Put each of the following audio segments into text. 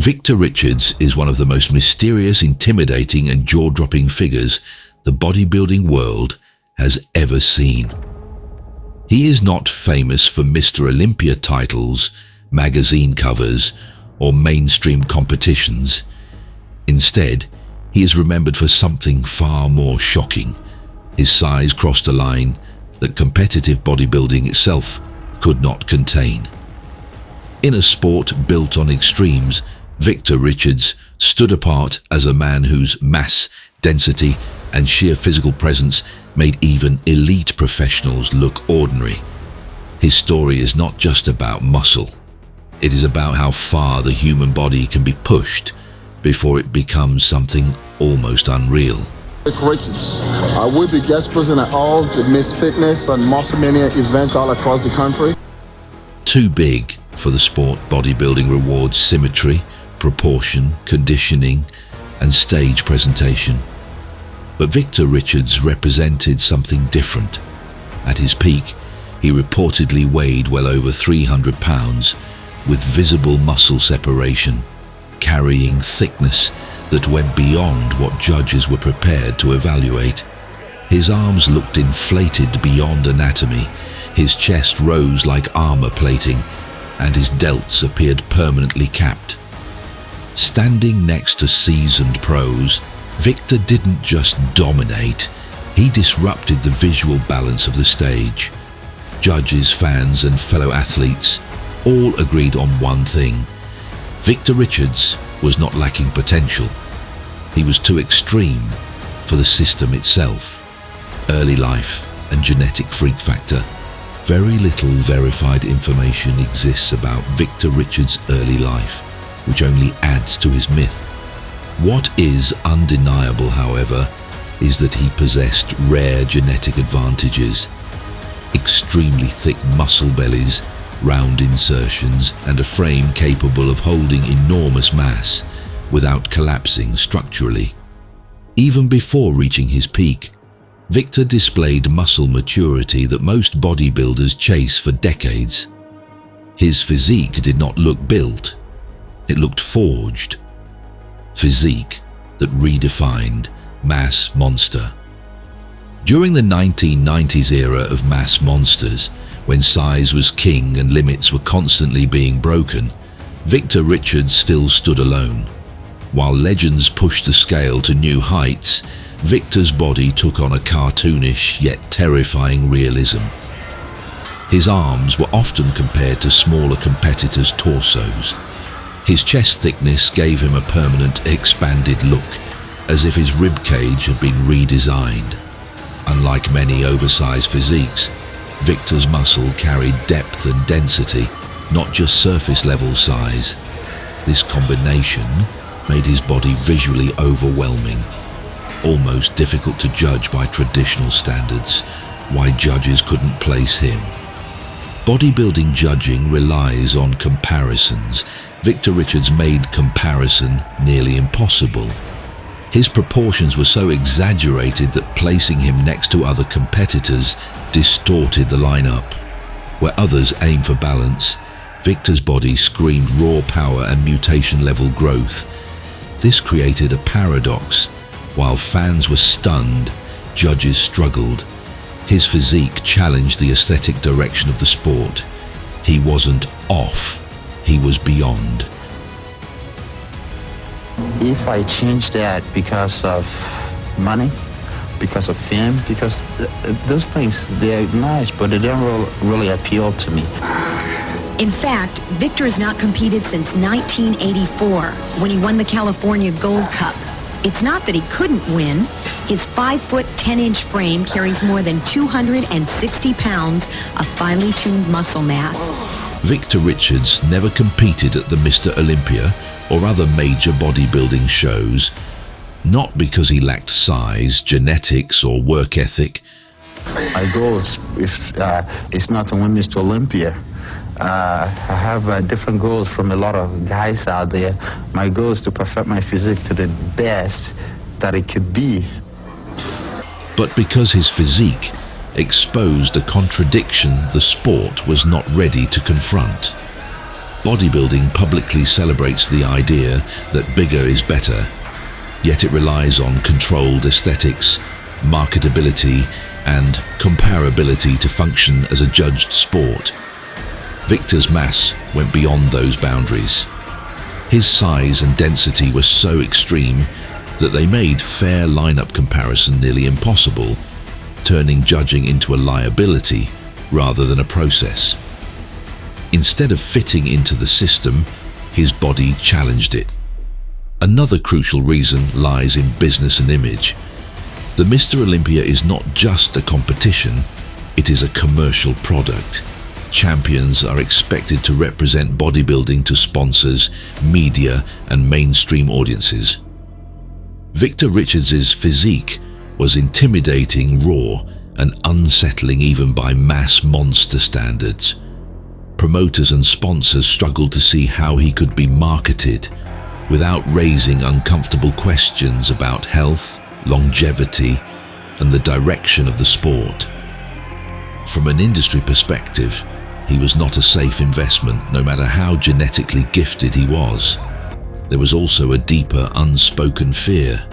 Victor Richards is one of the most mysterious, intimidating and jaw-dropping figures the bodybuilding world has ever seen. He is not famous for Mr. Olympia titles, magazine covers, or mainstream competitions. Instead, he is remembered for something far more shocking. His size crossed a line that competitive bodybuilding itself could not contain. In a sport built on extremes, Victor Richards stood apart as a man whose mass, density, and sheer physical presence made even elite professionals look ordinary. His story is not just about muscle. It is about how far the human body can be pushed before it becomes something almost unreal. Richards, I will be guest person at all the Miss Fitness and Muscle Mania events all across the country. Too big for the sport bodybuilding rewards symmetry, proportion, conditioning, and stage presentation. But Victor Richards represented something different. At his peak, he reportedly weighed well over 300 pounds, with visible muscle separation, carrying thickness that went beyond what judges were prepared to evaluate. His arms looked inflated beyond anatomy, his chest rose like armor plating, and his delts appeared permanently capped. Standing next to seasoned pros, Victor didn't just dominate, he disrupted the visual balance of the stage. Judges, fans, and fellow athletes all agreed on one thing. Victor Richards was not lacking potential. He was too extreme for the system itself. Early life and genetic freak factor. Very little verified information exists about Victor Richards' early life, which only adds to his myth. What is undeniable, however, is that he possessed rare genetic advantages. Extremely thick muscle bellies, round insertions, and a frame capable of holding enormous mass without collapsing structurally. Even before reaching his peak, Victor displayed muscle maturity that most bodybuilders chase for decades. His physique did not look built, it looked forged. Physique that redefined mass monster. During the 1990s era of mass monsters, when size was king and limits were constantly being broken, Victor Richards still stood alone. While legends pushed the scale to new heights, Victor's body took on a cartoonish yet terrifying realism. His arms were often compared to smaller competitors' torsos. His chest thickness gave him a permanent expanded look, as if his rib cage had been redesigned. Unlike many oversized physiques, Victor's muscle carried depth and density, not just surface level size. This combination made his body visually overwhelming, almost difficult to judge by traditional standards, why judges couldn't place him. Bodybuilding judging relies on comparisons. Victor Richards made comparison nearly impossible. His proportions were so exaggerated that placing him next to other competitors distorted the lineup. Where others aim for balance, Victor's body screamed raw power and mutation-level growth. This created a paradox. While fans were stunned, judges struggled. His physique challenged the aesthetic direction of the sport. He wasn't off, he was beyond. If I change that because of money, because of fame, because those things, they're nice, but they don't really appeal to me. In fact, Victor has not competed since 1984, when he won the California Gold Cup. It's not that he couldn't win. His 5-foot, 10-inch frame carries more than 260 pounds of finely tuned muscle mass. Victor Richards never competed at the Mr. Olympia or other major bodybuilding shows, not because he lacked size, genetics, or work ethic. My goal is not to win Mr. Olympia. I have different goals from a lot of guys out there. My goal is to perfect my physique to the best that it could be. But because his physique exposed a contradiction the sport was not ready to confront. Bodybuilding publicly celebrates the idea that bigger is better, yet it relies on controlled aesthetics, marketability, and comparability to function as a judged sport. Victor's mass went beyond those boundaries. His size and density were so extreme that they made fair lineup comparison nearly impossible, turning judging into a liability rather than a process. Instead of fitting into the system, his body challenged it. Another crucial reason lies in business and image. The Mr. Olympia is not just a competition, it is a commercial product. Champions are expected to represent bodybuilding to sponsors, media, and mainstream audiences. Victor Richards' physique was intimidating, raw, and unsettling even by mass monster standards. Promoters and sponsors struggled to see how he could be marketed without raising uncomfortable questions about health, longevity, and the direction of the sport. From an industry perspective, he was not a safe investment, no matter how genetically gifted he was. There was also a deeper, unspoken fear.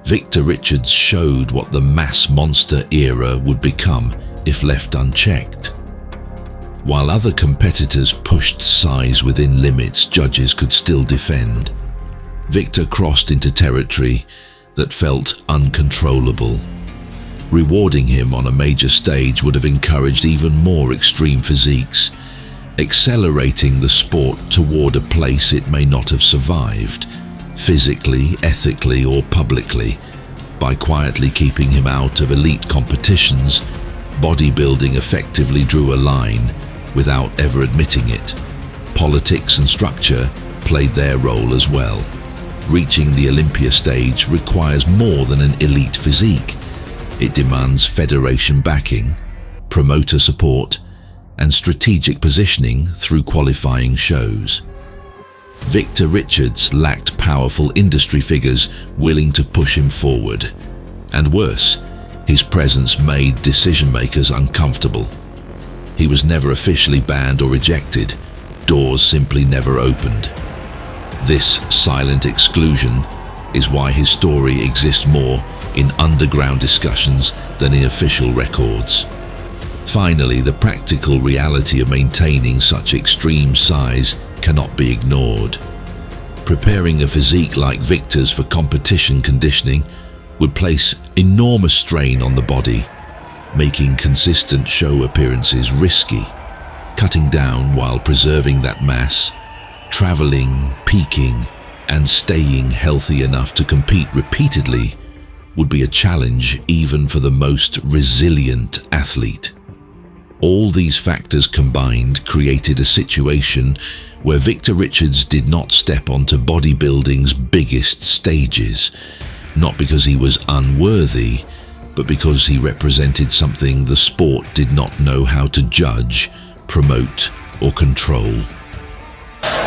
Victor Richards showed what the mass monster era would become if left unchecked. While other competitors pushed size within limits judges could still defend, Victor crossed into territory that felt uncontrollable. Rewarding him on a major stage would have encouraged even more extreme physiques, accelerating the sport toward a place it may not have survived, physically, ethically, or publicly. By quietly keeping him out of elite competitions, bodybuilding effectively drew a line without ever admitting it. Politics and structure played their role as well. Reaching the Olympia stage requires more than an elite physique. It demands federation backing, promoter support, and strategic positioning through qualifying shows. Victor Richards lacked powerful industry figures willing to push him forward. And worse, his presence made decision-makers uncomfortable. He was never officially banned or rejected. Doors simply never opened. This silent exclusion is why his story exists more in underground discussions than in official records. Finally, the practical reality of maintaining such extreme size cannot be ignored. Preparing a physique like Victor's for competition conditioning would place enormous strain on the body, making consistent show appearances risky. Cutting down while preserving that mass, traveling, peaking, and staying healthy enough to compete repeatedly would be a challenge even for the most resilient athlete. All these factors combined created a situation where Victor Richards did not step onto bodybuilding's biggest stages, not because he was unworthy, but because he represented something the sport did not know how to judge, promote, or control.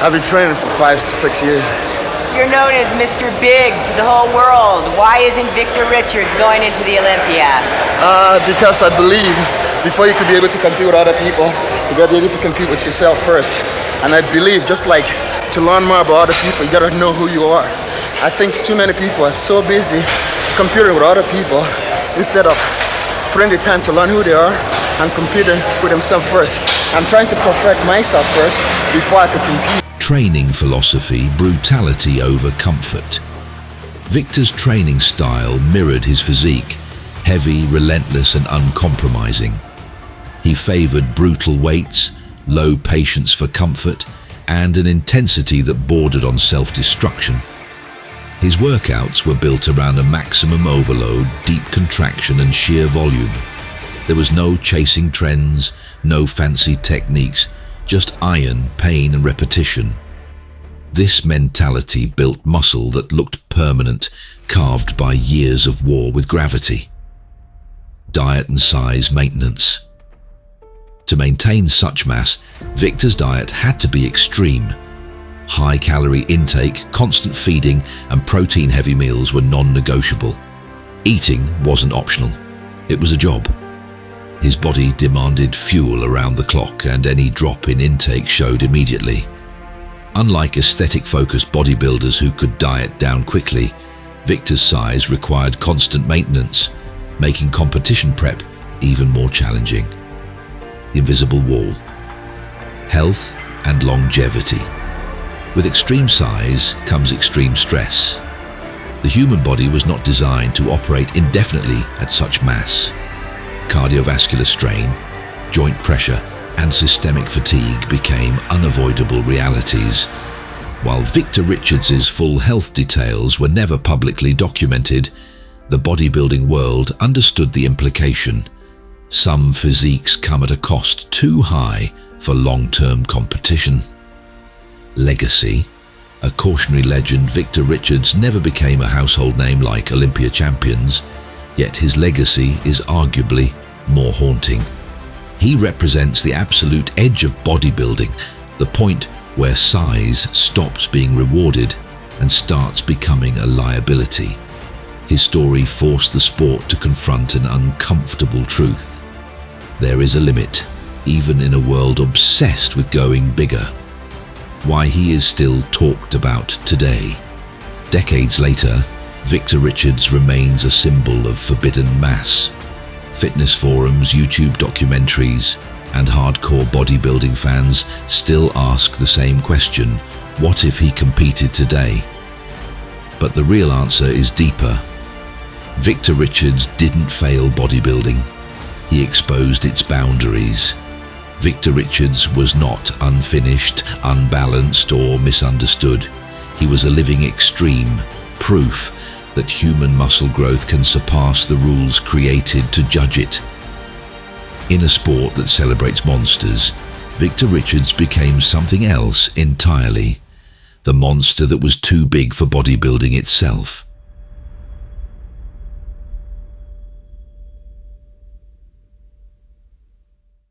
I've been training for 5 to 6 years. You're known as Mr. Big to the whole world. Why isn't Victor Richards going into the Olympia? Because I believe before you could be able to compete with other people, you gotta be able to compete with yourself first. And I believe just like to learn more about other people, you gotta know who you are. I think too many people are so busy competing with other people instead of putting the time to learn who they are and competing with themselves first. I'm trying to perfect myself first before I could compete. Training philosophy, brutality over comfort. Victor's training style mirrored his physique, heavy, relentless, and uncompromising. He favored brutal weights, low patience for comfort, and an intensity that bordered on self-destruction. His workouts were built around a maximum overload, deep contraction, and sheer volume. There was no chasing trends, no fancy techniques, just iron, pain, and repetition. This mentality built muscle that looked permanent, carved by years of war with gravity. Diet and size maintenance. To maintain such mass, Victor's diet had to be extreme. High-calorie intake, constant feeding, and protein-heavy meals were non-negotiable. Eating wasn't optional. It was a job. His body demanded fuel around the clock, and any drop in intake showed immediately. Unlike aesthetic-focused bodybuilders who could diet down quickly, Victor's size required constant maintenance, making competition prep even more challenging. The invisible wall. Health and longevity. With extreme size comes extreme stress. The human body was not designed to operate indefinitely at such mass. Cardiovascular strain, joint pressure, and systemic fatigue became unavoidable realities. While Victor Richards' full health details were never publicly documented, the bodybuilding world understood the implication. Some physiques come at a cost too high for long-term competition. Legacy. A cautionary legend, Victor Richards never became a household name like Olympia champions, yet his legacy is arguably more haunting. He represents the absolute edge of bodybuilding, the point where size stops being rewarded and starts becoming a liability. His story forced the sport to confront an uncomfortable truth. There is a limit, even in a world obsessed with going bigger. Why he is still talked about today. Decades later, Victor Richards remains a symbol of forbidden mass. Fitness forums, YouTube documentaries, and hardcore bodybuilding fans still ask the same question: what if he competed today? But the real answer is deeper. Victor Richards didn't fail bodybuilding. He exposed its boundaries. Victor Richards was not unfinished, unbalanced, or misunderstood. He was a living extreme, proof that human muscle growth can surpass the rules created to judge it. In a sport that celebrates monsters, Victor Richards became something else entirely. The monster that was too big for bodybuilding itself.